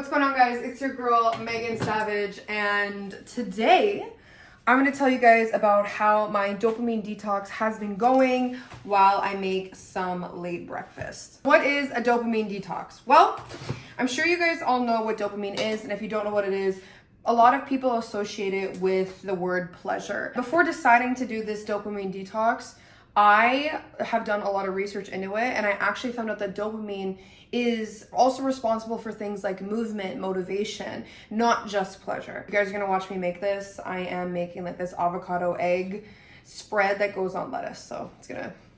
What's going on, guys? It's your girl Megan Savage, and today I'm going to tell you guys about how my dopamine detox has been going while I make some late breakfast. What is a dopamine detox? Well, I'm sure you guys all know what dopamine is, and if you don't know what it is, a lot of people associate it with the word pleasure. Before deciding to do this dopamine detox, I have done a lot of research into it, and I actually found out that dopamine is also responsible for things like movement, motivation, not just pleasure. You guys are gonna watch me make this. I am making like this avocado egg spread that goes on lettuce. So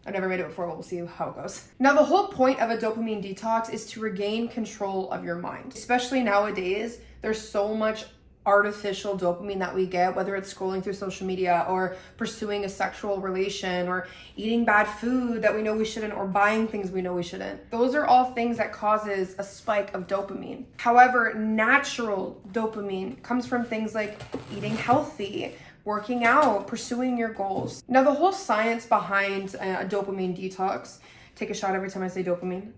I've never made it before, but we'll see how it goes. Now, the whole point of a dopamine detox is to regain control of your mind. Especially nowadays, there's so much artificial dopamine that we get, whether it's scrolling through social media or pursuing a sexual relation or eating bad food that we know we shouldn't or buying things we know we shouldn't. Those are all things that causes a spike of dopamine. However, natural dopamine comes from things like eating healthy, working out, pursuing your goals. Now, the whole science behind a dopamine detox, take a shot every time I say dopamine,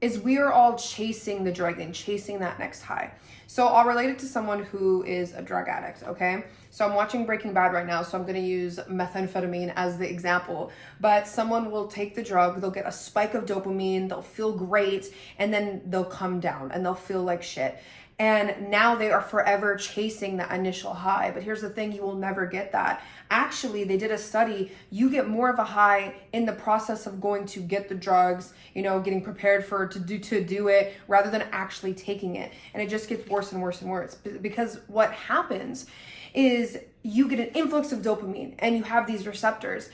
is we are all chasing the drug and chasing that next high. So I'll relate it to someone who is a drug addict, okay? So I'm watching Breaking Bad right now, so I'm gonna use methamphetamine as the example. But someone will take the drug, they'll get a spike of dopamine, they'll feel great, and then they'll come down and they'll feel like shit. And now they are forever chasing that initial high. But here's the thing, you will never get that. Actually, they did a study, you get more of a high in the process of going to get the drugs, getting prepared to do it rather than actually taking it. And it just gets worse and worse and worse, because what happens is you get an influx of dopamine and you have these receptors,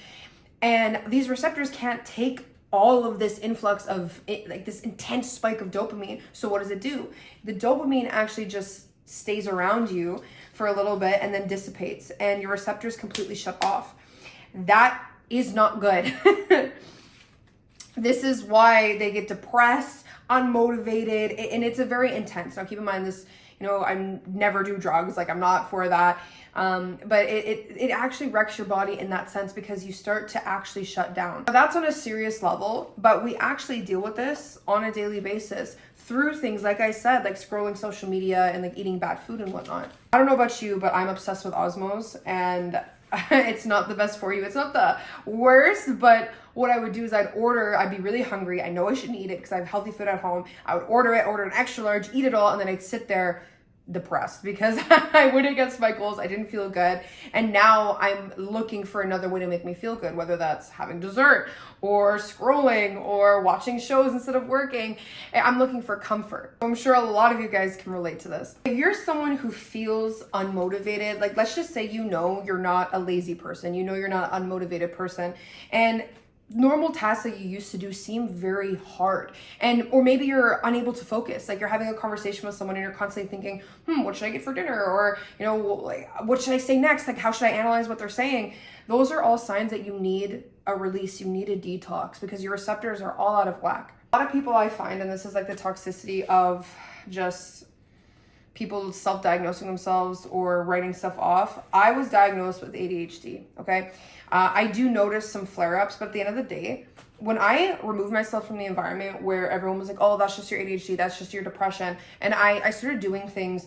and these receptors can't take all of this influx of like this intense spike of dopamine. So what does it do? The dopamine actually just stays around you for a little bit and then dissipates, and your receptors completely shut off. That is not good. This is why they get depressed, unmotivated, and it's a very intense. Now keep in mind this, I never do drugs, like I'm not for that. But it actually wrecks your body in that sense, because you start to actually shut down. Now, that's on a serious level, but we actually deal with this on a daily basis through things, like I said, like scrolling social media and like eating bad food and whatnot. I don't know about you, but I'm obsessed with Osmos, and it's not the best for you. It's not the worst, but what I would do is I'd be really hungry. I know I shouldn't eat it because I have healthy food at home. I would order an extra large, eat it all, and then I'd sit there depressed because I went against my goals. I didn't feel good. And now I'm looking for another way to make me feel good, whether that's having dessert or scrolling or watching shows instead of working. I'm looking for comfort. I'm sure a lot of you guys can relate to this. If you're someone who feels unmotivated, like let's just say you're not a lazy person, you're not an unmotivated person, and normal tasks that you used to do seem very hard, or maybe you're unable to focus, like you're having a conversation with someone and you're constantly thinking, what should I get for dinner, or like what should I say next, like how should I analyze what they're saying. Those are all signs that you need a release, you need a detox, because your receptors are all out of whack. A lot of people I find, and this is like the toxicity of just people self-diagnosing themselves or writing stuff off. I was diagnosed with ADHD, okay? I do notice some flare-ups, but at the end of the day, when I removed myself from the environment where everyone was like, oh, that's just your ADHD, that's just your depression, and I started doing things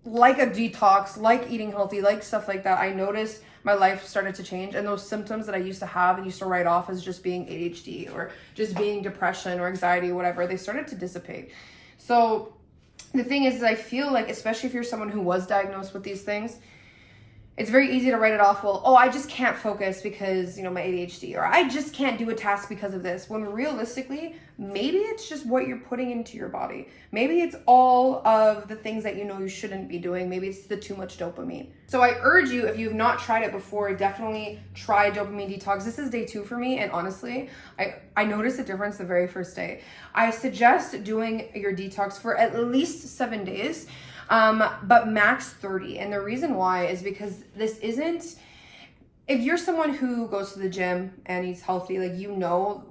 like a detox, like eating healthy, like stuff like that, I noticed my life started to change, and those symptoms that I used to have and used to write off as just being ADHD or just being depression or anxiety or whatever, they started to dissipate. So the thing is I feel like, especially if you're someone who was diagnosed with these things, it's very easy to write it off. Well, I just can't focus because, my ADHD, or I just can't do a task because of this. When realistically, maybe it's just what you're putting into your body. Maybe it's all of the things that you shouldn't be doing. Maybe it's the too much dopamine. So I urge you, if you've not tried it before, definitely try dopamine detox. This is day 2 for me, and honestly, I noticed a difference the very first day. I suggest doing your detox for at least 7 days. But max 30. And the reason why is because this isn't, if you're someone who goes to the gym and eats healthy, like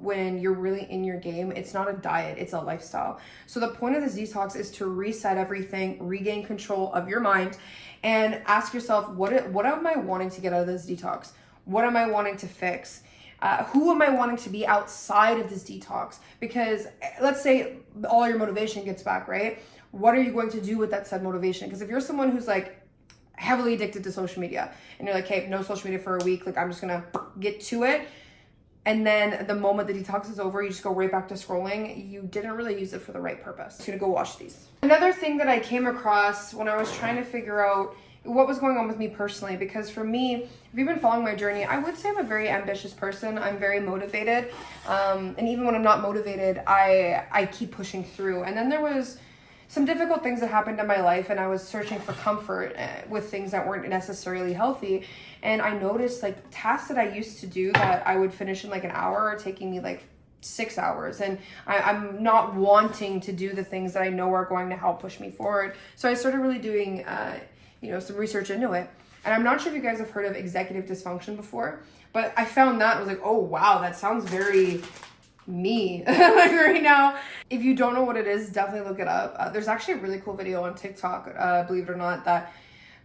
when you're really in your game, it's not a diet, it's a lifestyle. So the point of this detox is to reset everything, regain control of your mind, and ask yourself, what am I wanting to get out of this detox? What am I wanting to fix? Who am I wanting to be outside of this detox? Because let's say all your motivation gets back, right? What are you going to do with that said motivation? Because if you're someone who's like heavily addicted to social media and you're like, hey, no social media for a week, like I'm just gonna get to it, and then the moment the detox is over, you just go right back to scrolling, you didn't really use it for the right purpose. I'm gonna go watch these. Another thing that I came across when I was trying to figure out what was going on with me personally, because for me, if you've been following my journey, I would say I'm a very ambitious person. I'm very motivated. And even when I'm not motivated, I keep pushing through. And then there was some difficult things that happened in my life, and I was searching for comfort with things that weren't necessarily healthy. And I noticed like tasks that I used to do that I would finish in like an hour are taking me like 6 hours, and I'm not wanting to do the things that I know are going to help push me forward. So I started really doing some research into it. And I'm not sure if you guys have heard of executive dysfunction before, but I found that, I was like, oh wow, that sounds very me like right now. If you don't know what it is, definitely look it up. There's actually a really cool video on TikTok, believe it or not, that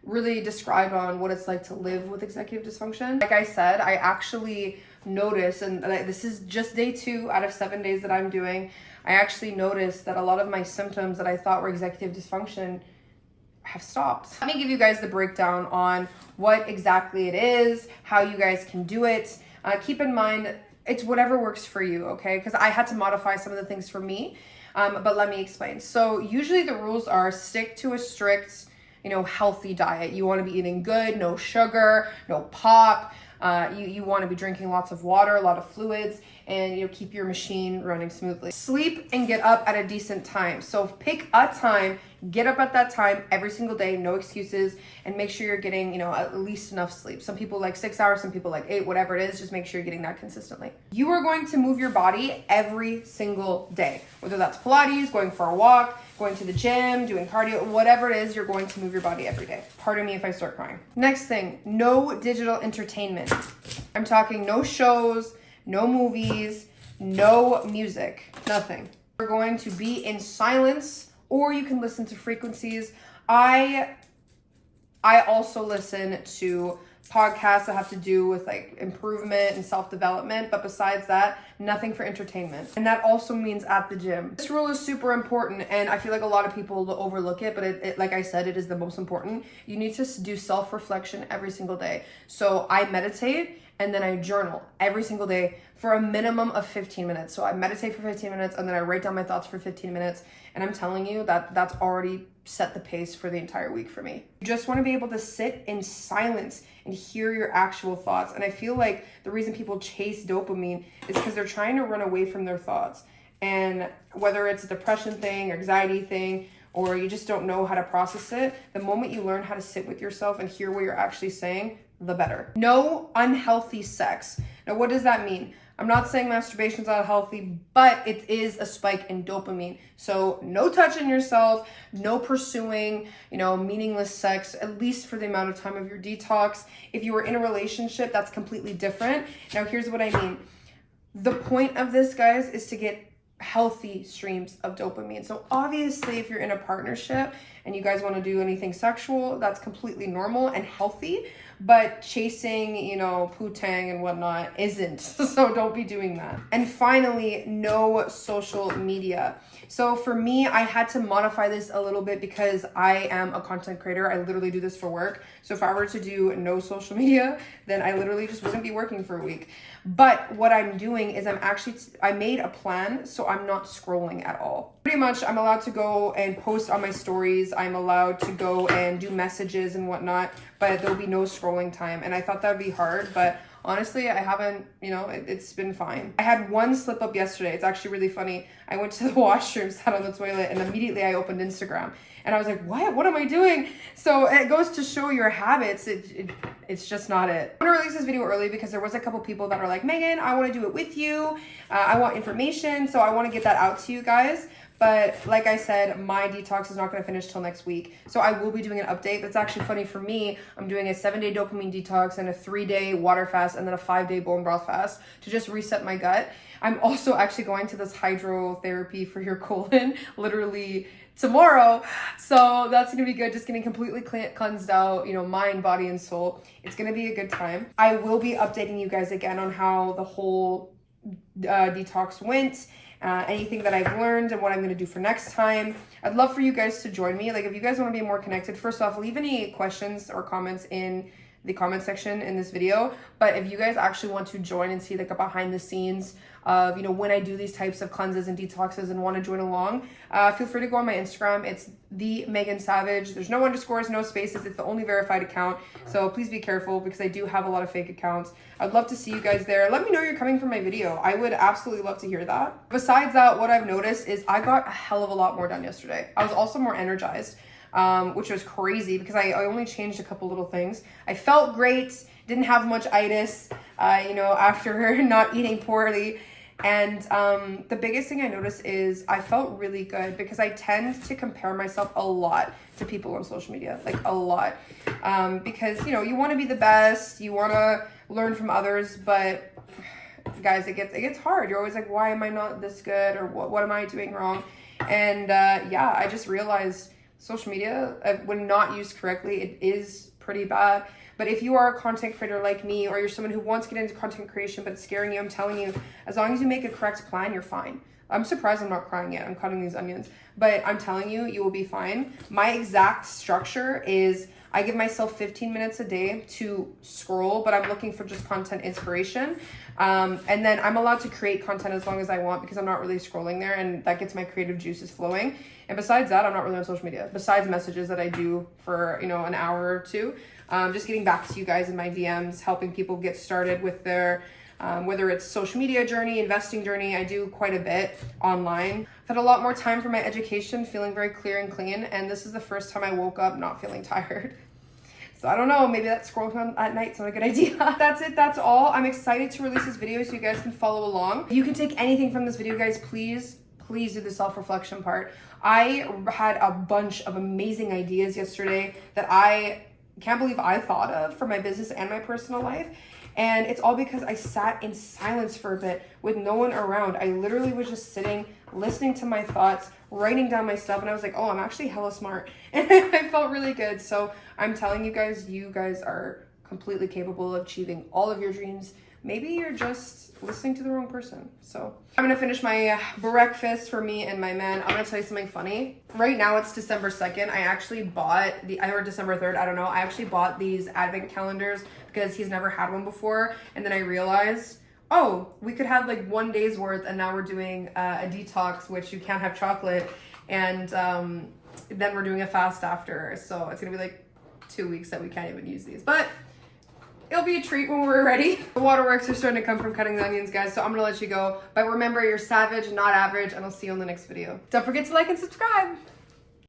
really described on what it's like to live with executive dysfunction. Like I said, I actually noticed, and this is just day 2 out of 7 days that I'm doing, I actually noticed that a lot of my symptoms that I thought were executive dysfunction have stopped. Let me give you guys the breakdown on what exactly it is, how you guys can do it. Keep in mind, it's whatever works for you, okay? Because I had to modify some of the things for me, but let me explain. So usually the rules are stick to a strict, healthy diet. You want to be eating good, no sugar, no pop. You want to be drinking lots of water, a lot of fluids, and keep your machine running smoothly. Sleep and get up at a decent time. So pick a time, get up at that time every single day, no excuses, and make sure you're getting, at least enough sleep. Some people like 6 hours, some people like 8, whatever it is, just make sure you're getting that consistently. You are going to move your body every single day, whether that's Pilates, going for a walk, going to the gym, doing cardio, whatever it is, you're going to move your body every day. Pardon me if I start crying. Next thing, no digital entertainment. I'm talking no shows, no movies, no music, nothing. You're going to be in silence, or you can listen to frequencies. I also listen to podcasts that have to do with like improvement and self-development, but besides that, nothing for entertainment. And that also means at the gym. This rule is super important, and I feel like a lot of people overlook it, but it like I said, it is the most important. You need to do self-reflection every single day. So I meditate, and then I journal every single day for a minimum of 15 minutes. So I meditate for 15 minutes, and then I write down my thoughts for 15 minutes. And I'm telling you that's already set the pace for the entire week for me. You just want to be able to sit in silence and hear your actual thoughts. And I feel like the reason people chase dopamine is because they're trying to run away from their thoughts. And whether it's a depression thing, anxiety thing, or you just don't know how to process it, the moment you learn how to sit with yourself and hear what you're actually saying, the better. No unhealthy sex. Now, what does that mean? I'm not saying masturbation's not healthy, but it is a spike in dopamine. So no touching yourself, no pursuing, meaningless sex, at least for the amount of time of your detox. If you were in a relationship, that's completely different. Now, here's what I mean. The point of this, guys, is to get healthy streams of dopamine. So obviously, if you're in a partnership and you guys want to do anything sexual, that's completely normal and healthy. But chasing, poo-tang and whatnot isn't. So don't be doing that. And finally, no social media. So for me, I had to modify this a little bit because I am a content creator. I literally do this for work. So if I were to do no social media, then I literally just wouldn't be working for a week. But what I'm doing is I made a plan so I'm not scrolling at all. Pretty much I'm allowed to go and post on my stories. I'm allowed to go and do messages and whatnot, but there'll be no scrolling time. And I thought that would be hard, but honestly, I haven't, it's been fine. I had one slip up yesterday. It's actually really funny. I went to the washroom, sat on the toilet, and immediately I opened Instagram. And I was like, what am I doing? So it goes to show your habits. It's just not it. I'm gonna release this video early because there was a couple people that are like, Megan, I wanna do it with you. I want information, so I wanna get that out to you guys. But like I said, my detox is not going to finish till next week. So I will be doing an update. That's actually funny for me. I'm doing a 7-day dopamine detox and a 3-day water fast and then a 5-day bone broth fast to just reset my gut. I'm also actually going to this hydrotherapy for your colon. Literally tomorrow. So that's gonna be good. Just getting completely cleansed out, you know, mind, body, and soul. It's gonna be a good time. I will be updating you guys again on how the whole detox went, anything that I've learned and what I'm gonna do for next time. I'd love for you guys to join me. Like, if you guys want to be more connected, first off, leave any questions or comments in the comment section in this video. But if you guys actually want to join and see like a behind the scenes of, you know, when I do these types of cleanses and detoxes and want to join along, feel free to go on my Instagram. It's the Megan Savage. There's no underscores, no spaces. It's the only verified account. So please be careful because I do have a lot of fake accounts. I'd love to see you guys there. Let me know you're coming from my video. I would absolutely love to hear that. Besides that, what I've noticed is I got a hell of a lot more done yesterday. I was also more energized. Which was crazy because I only changed a couple little things. I felt great, didn't have much itis, you know, after not eating poorly. And the biggest thing I noticed is I felt really good because I tend to compare myself a lot to people on social media, like a lot. Because, you know, you want to be the best, you want to learn from others, but guys, it gets hard. You're always like, why am I not this good? Or what am I doing wrong? And yeah, I just realized social media, when not used correctly, it is pretty bad. But if you are a content creator like me, or you're someone who wants to get into content creation but it's scaring you, I'm telling you, as long as you make a correct plan, you're fine. I'm surprised I'm not crying yet. I'm cutting these onions. But I'm telling you, you will be fine. My exact structure is I give myself 15 minutes a day to scroll, but I'm looking for just content inspiration. And then I'm allowed to create content as long as I want because I'm not really scrolling there, and that gets my creative juices flowing. And besides that, I'm not really on social media, besides messages that I do for, you know, an hour or two. Just getting back to you guys in my DMs, helping people get started with their, whether it's social media journey, investing journey. I do quite a bit online. I've had a lot more time for my education, feeling very clear and clean. And this is the first time I woke up not feeling tired. So I don't know, maybe that scrolling at night's not a good idea. That's it, that's all. I'm excited to release this video so you guys can follow along. If you can take anything from this video, guys, please do the self-reflection part. I had a bunch of amazing ideas yesterday that I can't believe I thought of for my business and my personal life. And it's all because I sat in silence for a bit with no one around. I literally was just sitting, listening to my thoughts, writing down my stuff, and I was like, oh, I'm actually hella smart. And I felt really good. So I'm telling you guys are completely capable of achieving all of your dreams. Maybe you're just listening to the wrong person. So I'm gonna finish my breakfast for me and my man. I'm gonna tell you something funny. Right now it's December 2nd. I actually bought or December 3rd, I don't know. I actually bought these advent calendars because he's never had one before. And then I realized, oh, we could have like 1 day's worth, and now we're doing a detox, which you can't have chocolate. And then we're doing a fast after. So it's gonna be like 2 weeks that we can't even use these. But it'll be a treat when we're ready. The waterworks are starting to come from cutting the onions, guys, so I'm gonna let you go. But remember, you're savage, not average, and I'll see you on the next video. Don't forget to like and subscribe.